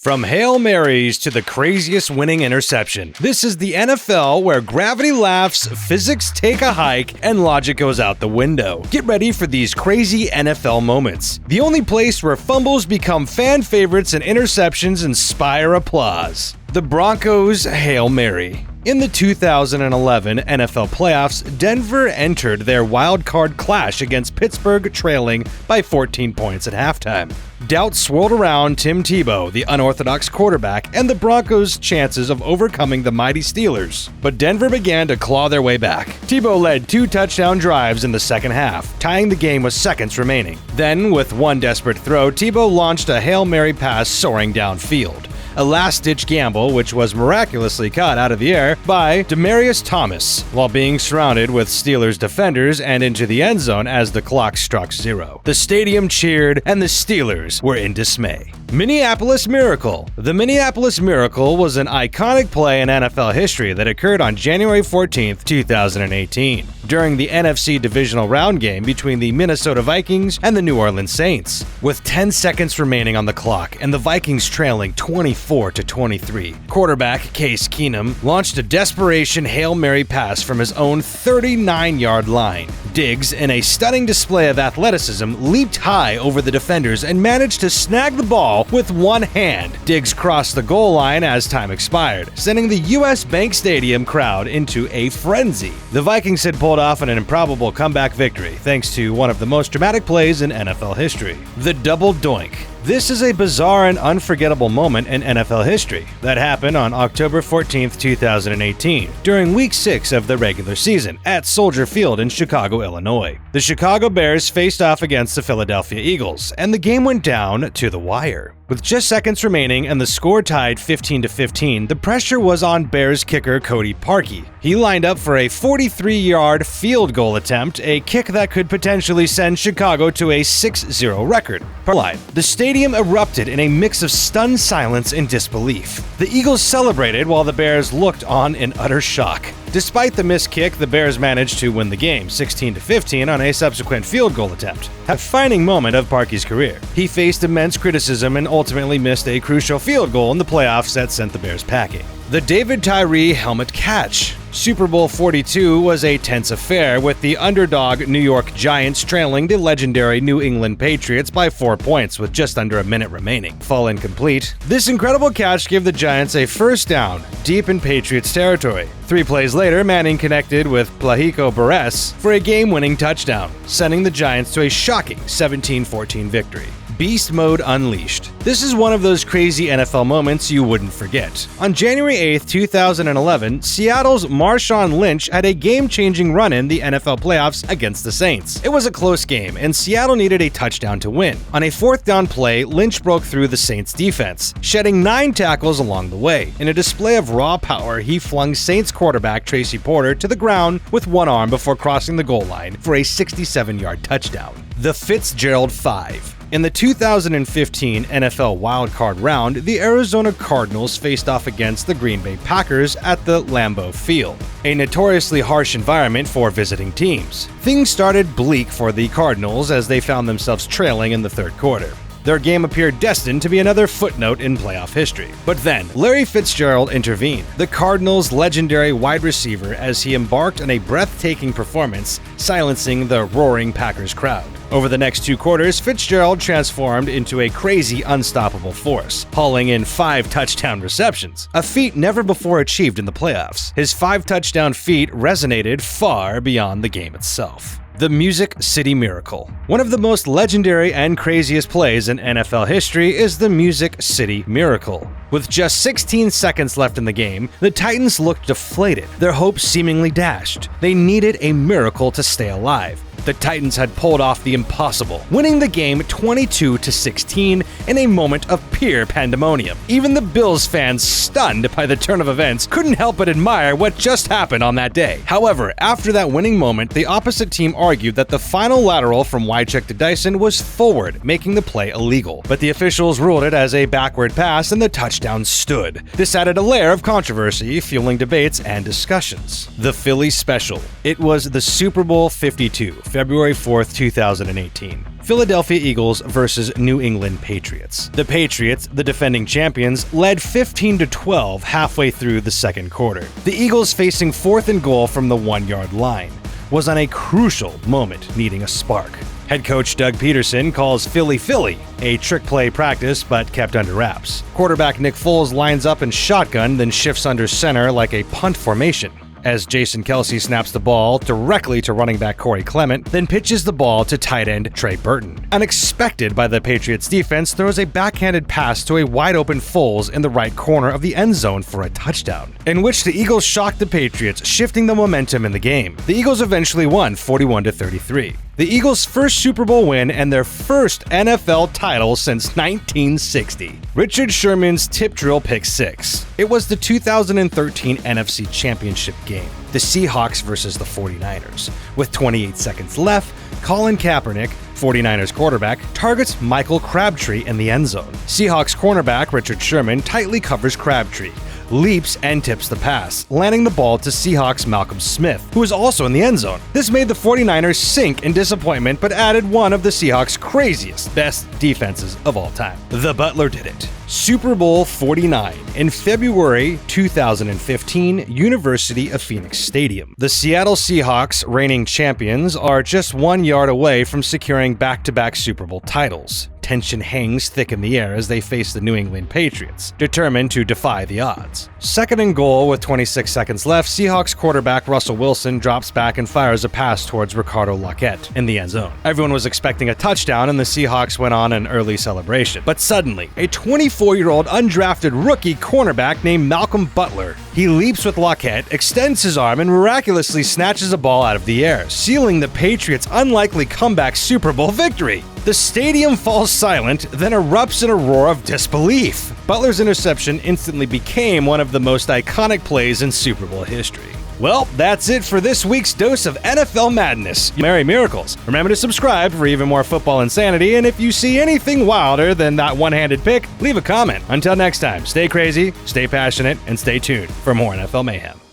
From Hail Marys to the craziest winning interception, this is the NFL where gravity laughs, physics take a hike, and logic goes out the window. Get ready for these crazy NFL moments. The only place where fumbles become fan favorites and interceptions inspire applause. The Broncos' Hail Mary. In the 2011 NFL playoffs, Denver entered their wild card clash against Pittsburgh, trailing by 14 points at halftime. Doubt swirled around Tim Tebow, the unorthodox quarterback, and the Broncos' chances of overcoming the mighty Steelers. But Denver began to claw their way back. Tebow led 2 touchdown drives in the second half, tying the game with seconds remaining. Then, with one desperate throw, Tebow launched a Hail Mary pass soaring downfield. A last-ditch gamble which was miraculously caught out of the air by Demaryius Thomas while being surrounded with Steelers defenders and into the end zone as the clock struck 0. The stadium cheered and the Steelers were in dismay. Minneapolis Miracle. The Minneapolis Miracle was an iconic play in NFL history that occurred on January 14, 2018, during the NFC divisional round game between the Minnesota Vikings and the New Orleans Saints. With 10 seconds remaining on the clock and the Vikings trailing 24-23, quarterback Case Keenum launched a desperation Hail Mary pass from his own 39-yard line. Diggs, in a stunning display of athleticism, leaped high over the defenders and managed to snag the ball with one hand. Diggs crossed the goal line as time expired, sending the U.S. Bank Stadium crowd into a frenzy. The Vikings had pulled off an improbable comeback victory thanks to one of the most dramatic plays in NFL history, the Double Dink. This is a bizarre and unforgettable moment in NFL history that happened on October 14, 2018, during Week 6 of the regular season at Soldier Field in Chicago, Illinois. The Chicago Bears faced off against the Philadelphia Eagles, and the game went down to the wire. With just seconds remaining and the score tied 15-15, the pressure was on Bears kicker Cody Parkey. He lined up for a 43-yard field goal attempt, a kick that could potentially send Chicago to a 6-0 record. The stadium erupted in a mix of stunned silence and disbelief. The Eagles celebrated while the Bears looked on in utter shock. Despite the missed kick, the Bears managed to win the game 16-15 on a subsequent field goal attempt, a defining moment of Parkey's career. He faced immense criticism and ultimately missed a crucial field goal in the playoffs that sent the Bears packing. The David Tyree helmet catch. Super Bowl 42 was a tense affair, with the underdog New York Giants trailing the legendary New England Patriots by 4 points with just under a minute remaining. Fall incomplete. This incredible catch gave the Giants a first down deep in Patriots territory. 3 plays later, Manning connected with Plaxico Burress for a game-winning touchdown, sending the Giants to a shocking 17-14 victory. Beast Mode Unleashed. This is one of those crazy NFL moments you wouldn't forget. On January 8, 2011, Seattle's Marshawn Lynch had a game-changing run in the NFL playoffs against the Saints. It was a close game, and Seattle needed a touchdown to win. On a 4th down play, Lynch broke through the Saints' defense, shedding 9 tackles along the way. In a display of raw power, he flung Saints quarterback Tracy Porter to the ground with one arm before crossing the goal line for a 67-yard touchdown. The Fitzgerald 5. In the 2015 NFL wildcard round, the Arizona Cardinals faced off against the Green Bay Packers at the Lambeau Field, a notoriously harsh environment for visiting teams. Things started bleak for the Cardinals as they found themselves trailing in the third quarter. Their game appeared destined to be another footnote in playoff history. But then, Larry Fitzgerald intervened, the Cardinals' legendary wide receiver, as he embarked on a breathtaking performance, silencing the roaring Packers crowd. Over the next 2 quarters, Fitzgerald transformed into a crazy, unstoppable force, hauling in 5 touchdown receptions, a feat never before achieved in the playoffs. His 5 touchdown feat resonated far beyond the game itself. The Music City Miracle. One of the most legendary and craziest plays in NFL history is the Music City Miracle. With just 16 seconds left in the game, the Titans looked deflated, their hopes seemingly dashed. They needed a miracle to stay alive. The Titans had pulled off the impossible, winning the game 22-16 in a moment of pure pandemonium. Even the Bills fans, stunned by the turn of events, couldn't help but admire what just happened on that day. However, after that winning moment, the opposite team argued that the final lateral from Wycheck to Dyson was forward, making the play illegal. But the officials ruled it as a backward pass and the touchdown stood. This added a layer of controversy, fueling debates and discussions. The Philly Special. It was the Super Bowl 52, February 4th, 2018. Philadelphia Eagles versus New England Patriots. The Patriots, the defending champions, led 15-12 halfway through the second quarter. The Eagles, facing 4th and goal from the 1-yard line, was on a crucial moment, needing a spark. Head coach Doug Peterson calls Philly, a trick play practice but kept under wraps. Quarterback Nick Foles lines up in shotgun, then shifts under center like a punt formation, as Jason Kelce snaps the ball directly to running back Corey Clement, then pitches the ball to tight end Trey Burton. Unexpected by the Patriots defense, throws a backhanded pass to a wide-open Foles in the right corner of the end zone for a touchdown, in which the Eagles shocked the Patriots, shifting the momentum in the game. The Eagles eventually won 41-33. The Eagles' first Super Bowl win and their first NFL title since 1960. Richard Sherman's tip drill pick 6. It was the 2013 NFC Championship game, the Seahawks versus the 49ers. With 28 seconds left, Colin Kaepernick, 49ers quarterback, targets Michael Crabtree in the end zone. Seahawks cornerback Richard Sherman tightly covers Crabtree, leaps and tips the pass, landing the ball to Seahawks Malcolm Smith, who was also in the end zone. This made the 49ers sink in disappointment, but added one of the Seahawks' craziest, best defenses of all time. The Butler did it. Super Bowl 49 in February 2015, University of Phoenix Stadium. The Seattle Seahawks, reigning champions, are just 1 yard away from securing back-to-back Super Bowl titles. Tension hangs thick in the air as they face the New England Patriots, determined to defy the odds. 2nd and goal with 26 seconds left, Seahawks quarterback Russell Wilson drops back and fires a pass towards Ricardo Lockett in the end zone. Everyone was expecting a touchdown and the Seahawks went on an early celebration. But suddenly, a 24-year-old undrafted rookie cornerback named Malcolm Butler. He leaps with Lockett, extends his arm, and miraculously snatches a ball out of the air, sealing the Patriots' unlikely comeback Super Bowl victory. The stadium falls silent, then erupts in a roar of disbelief. Butler's interception instantly became one of the most iconic plays in Super Bowl history. Well, that's it for this week's dose of NFL madness. Merry miracles. Remember to subscribe for even more football insanity, and if you see anything wilder than that one-handed pick, leave a comment. Until next time, stay crazy, stay passionate, and stay tuned for more NFL mayhem.